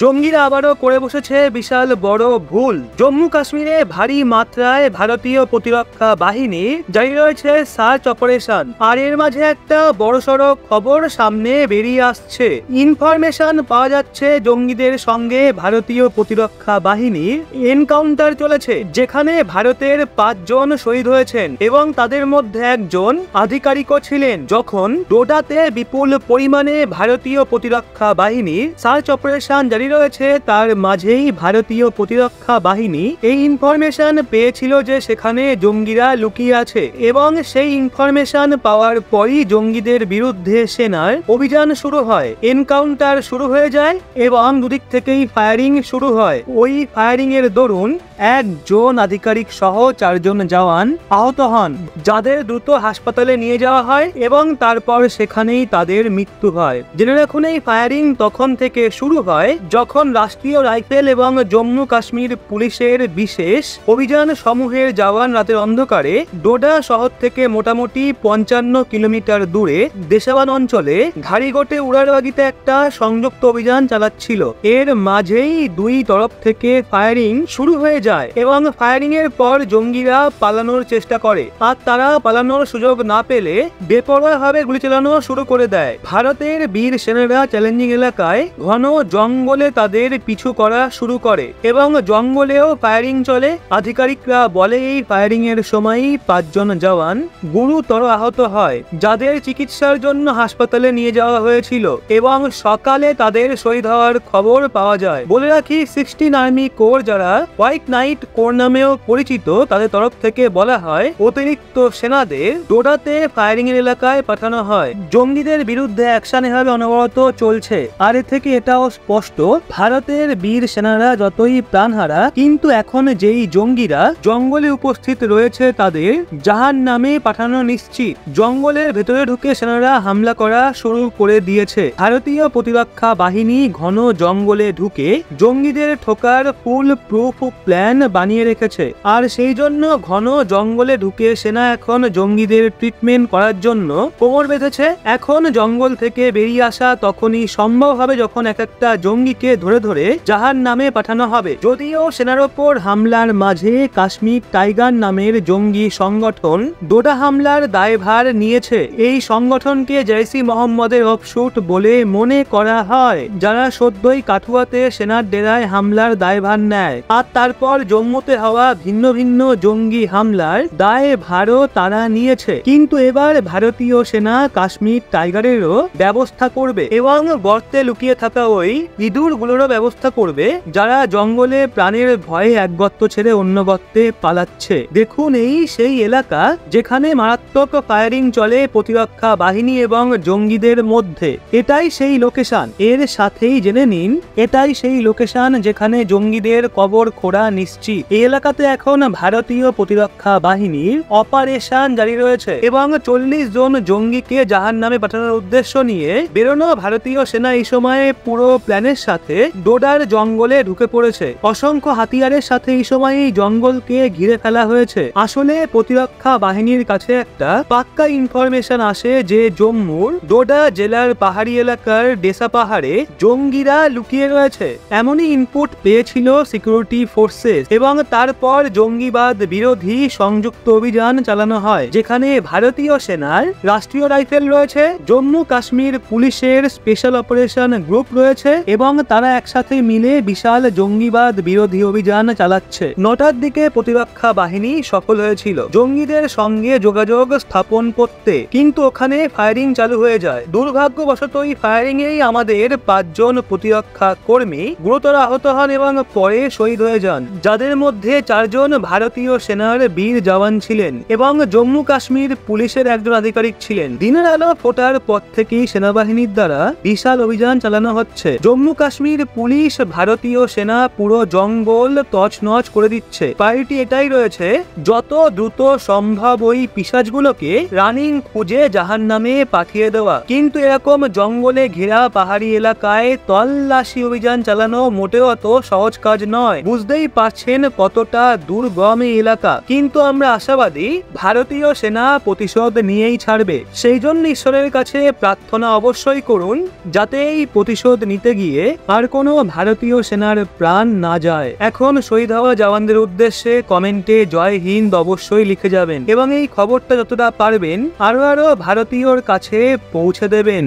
জঙ্গিরা আবারও করে বসেছে বিশাল বড় ভুল। জম্মু কাশ্মীরে ভারী মাত্রায় ভারতীয় প্রতিরক্ষা বাহিনী জারি রয়েছে সার্চ অপারেশন। আর এর মাঝে একটা বড়সড় খবর সামনে বেরিয়ে আসছে। ইনফরমেশন পাওয়া যাচ্ছে জঙ্গিদের সঙ্গে ভারতীয় প্রতিরক্ষা বাহিনীর এনকাউন্টার চলেছে, যেখানে ভারতের 5 জন শহীদ হয়েছেন এবং তাদের মধ্যে একজন আধিকারিকও ছিলেন। যখন ডোডাতে বিপুল পরিমাণে ভারতীয় প্রতিরক্ষা বাহিনীর সার্চ অপারেশন জারি রয়েছে, তার মাঝেই ভারতীয় প্রতিরক্ষা বাহিনী এই ইনফরমেশন পেয়েছিল যে সেখানে জঙ্গিরা লুকিয়ে আছে এবং সেই ইনফরমেশন পাওয়ার পরই জঙ্গিদের বিরুদ্ধে সেনার অভিযান শুরু হয়। এনকাউন্টার শুরু হয়ে যায় এবং দুদিক থেকেই ফায়ারিং শুরু হয়। ওই ফায়ারিং এর দরুন একজন আধিকারিক সহ 4 জন জওয়ান আহত হন, যাদের দ্রুত হাসপাতালে নিয়ে যাওয়া হয় এবং তারপর সেখানেই তাদের মৃত্যু হয়। জেনে রাখুন, এই ফায়ারিং তখন থেকে শুরু হয় যখন রাষ্ট্রীয় রাইফেল এবং জম্মু কাশ্মীর পুলিশের বিশেষ অভিযান সমূহের জওয়ান রাতের অন্ধকারে ডোডা শহর থেকে মোটামুটি 55 কিলোমিটার দূরে দেশাবান অঞ্চলে ঘাড়িগোটে উড়ারবাগিতে একটা সংযুক্ত অভিযান চালাচ্ছিল। এর মাঝেই দুই তরফ থেকে ফায়ারিং শুরু হয়ে যায় এবং ফায়ারিং এর পর জঙ্গিরা পালানোর চেষ্টা করে, আর তারা পালানোর সুযোগ না পেলে বেপরোয়াভাবে গুলি চালানো শুরু করে দেয়। ভারতের বীর সেনারা চ্যালেঞ্জিং এলাকায় ঘন জঙ্গলে তাদের পিছু করা শুরু করে এবং জঙ্গলেও ফায়ারিং চলে। আধিকারিকরা বলে এই ফায়ারিং এর সময়ই 5 জন জওয়ান গুরুতর আহত হয়, যাদের চিকিৎসার জন্য হাসপাতালে নিয়ে যাওয়া হয়েছিল এবং সকালে তাদের শহীদ হওয়ার খবর পাওয়া যায়। বলে রাখি, 16 আর্মি কোর, যারা হোয়াইট নাইট কোর নামেও পরিচিত, তাদের তরফ থেকে বলা হয় অতিরিক্ত সেনাদের ডোডাতে ফায়ারিং এর এলাকায় পাঠানো হয়। জঙ্গিদের বিরুদ্ধে অ্যাকশন এভাবে অনবরত চলছে। আর এর থেকে এটাও স্পষ্ট, ভারতের বীর সেনারা যতই প্রাণহারা, কিন্তু এখন যেই জঙ্গিরা জঙ্গলে উপস্থিত রয়েছে তাদের জাহান্নামে পাঠানো নিশ্চিত। জঙ্গলের ভেতরে ঢুকে সেনারা হামলা করা শুরু করে দিয়েছে। ভারতীয় প্রতিরক্ষা বাহিনী ঘন জঙ্গলে ঢুকে জঙ্গিদের ঠোকার ফুল প্রুফ প্ল্যান বানিয়ে রেখেছে। আর সেই জন্য ঘন জঙ্গলে ঢুকে সেনা এখন জঙ্গিদের ট্রিটমেন্ট করার জন্য কোমর বেঁধেছে। এখন জঙ্গল থেকে বেরিয়ে আসা তখনই সম্ভব হবে যখন এক একটা জঙ্গিকে ধরে ধরে জাহান্নামে পাঠানো হবে। যদিও সেনার ওপর হামলার মাঝে কাশ্মীর টাইগার নামের জঙ্গি সংগঠন ডোডা হামলার দায়ভার নিয়েছে। এই সংগঠনকে জৈশ-ই মোহাম্মদের অফশুট বলে মনে করা হয়, যারা সদ্যই কাঠুয়াতে সেনার ডেরায় হামলার দায়ভার নেয়। আর তারপর জম্মুতে হওয়া ভিন্ন ভিন্ন জঙ্গি হামলার দায়ভারও তারা নিয়েছে। কিন্তু এবার ভারতীয় সেনা কাশ্মীর টাইগারেরও ব্যবস্থা করবে এবং গর্তে লুকিয়ে থাকা ওই ইঁদুরগুলোরও ব্যবস্থা করবে, যারা জঙ্গলে প্রাণের ভয়ে এক গর্ত ছেড়ে অন্য গর্তে পালাচ্ছে। দেখুন, এই সেই এলাকা যেখানে মারাত্মক ফায়ারিং চলে প্রতিরক্ষা বাহিনী এবং জঙ্গিদের মধ্যে। এটাই সেই লোকেশন। এর সাথেই জেনে নিন, এটাই সেই লোকেশন যেখানে জঙ্গিদের কবর খোঁড়া নিশ্চিত। এই এলাকাতে এখন ভারতীয় প্রতিরক্ষা বাহিনীর অপারেশন জারি রয়েছে এবং 40 জন জঙ্গিকে জাহান্নামে পাঠানোর উদ্দেশ্য নিয়ে বেরোনো ভারতীয় সেনা এই সময়ে পুরো প্ল্যানের সাথে ডোডার জঙ্গলে ঢুকে পড়েছে। অসংখ্য হাতিয়ারের সাথে এই সময় এই জঙ্গলকে ঘিরে ফেলা হয়েছে। আসলে প্রতিরক্ষা বাহিনীর কাছে একটা পাক্কা ইনফরমেশন আসে যে জম্মুর ডোডা জেলার পাহাড়ি এলাকার ডেসা পাহাড়ে জঙ্গিরা লুকিয়ে রয়েছে। এমনই ইনপুট পেয়েছিল সিকিউরিটি ফোর্সেস এবং তারপর জঙ্গিবাদ বিরোধী সংযুক্ত অভিযান চালানো হয়, যেখানে ভারতীয় সেনার রাষ্ট্রীয় রাইফেল রয়েছে, জম্মু কাশ্মীর পুলিশের স্পেশাল অপারেশন গ্রুপ রয়েছে এবং তারা একসাথে মিলে বিশাল জঙ্গিবাদ বিরোধী অভিযান চালাচ্ছে। 9টার দিকে প্রতিরক্ষা বাহিনী সফল হয়েছিল জঙ্গিদের সঙ্গে যোগাযোগ স্থাপন করতে, কিন্তু ওখানে ফায়ারিং চালু হয়ে যায়। দুর্ভাগ্যবশত এই ফায়ারিং এই আমাদের 5 জন প্রতিরক্ষা কর্মী গুরুতর আহত হন এবং পরে শহীদ হয়ে যান, যাদের মধ্যে 4 জন ভারতীয় সেনার বীর জওয়ান ছিলেন এবং জম্মু কাশ্মীর পুলিশের একজন আধিকারিক ছিলেন। দিনের আলো ফোটার পর থেকেই সেনাবাহিনীর দ্বারা বিশাল অভিযান চালানো হচ্ছে। জম্মু কাশ্মীর পুলিশ, ভারতীয় সেনা পুরো জঙ্গল তছনছ করে দিচ্ছে। প্রায়োরিটি এটাই রয়েছে, যত দ্রুত সম্ভব ওই পিশাচগুলোকে রানিং খুঁজে জাহান্নামে পাঠিয়ে দেওয়া। কিন্তু এরকম জঙ্গলে ঘেরা পাহাড়ি এলাকায় তল্লাশি অভিযান চালানো মোটেও অত সহজ কাজ নয়। বুঝতেই পারছেন পারছেন কতটা দুর্গম এই এলাকা, কিন্তু আমরা আশাবাদী ভারতীয় সেনা প্রতিশোধ নিয়েই ছাড়বে। সেই জন্য ঈশ্বরের কাছে প্রার্থনা অবশ্যই করুন যাতে এই প্রতিশোধ নিতে গিয়ে আর কোনো ভারতীয় সেনার প্রাণ না যায়। এখন শহীদ হওয়া জওয়ানদের উদ্দেশ্যে কমেন্টে জয় হিন্দ অবশ্যই লিখে যাবেন এবং এই খবরটা যতটা পারবেন আরো ভারতীয়র কাছে পৌঁছে দেবেন।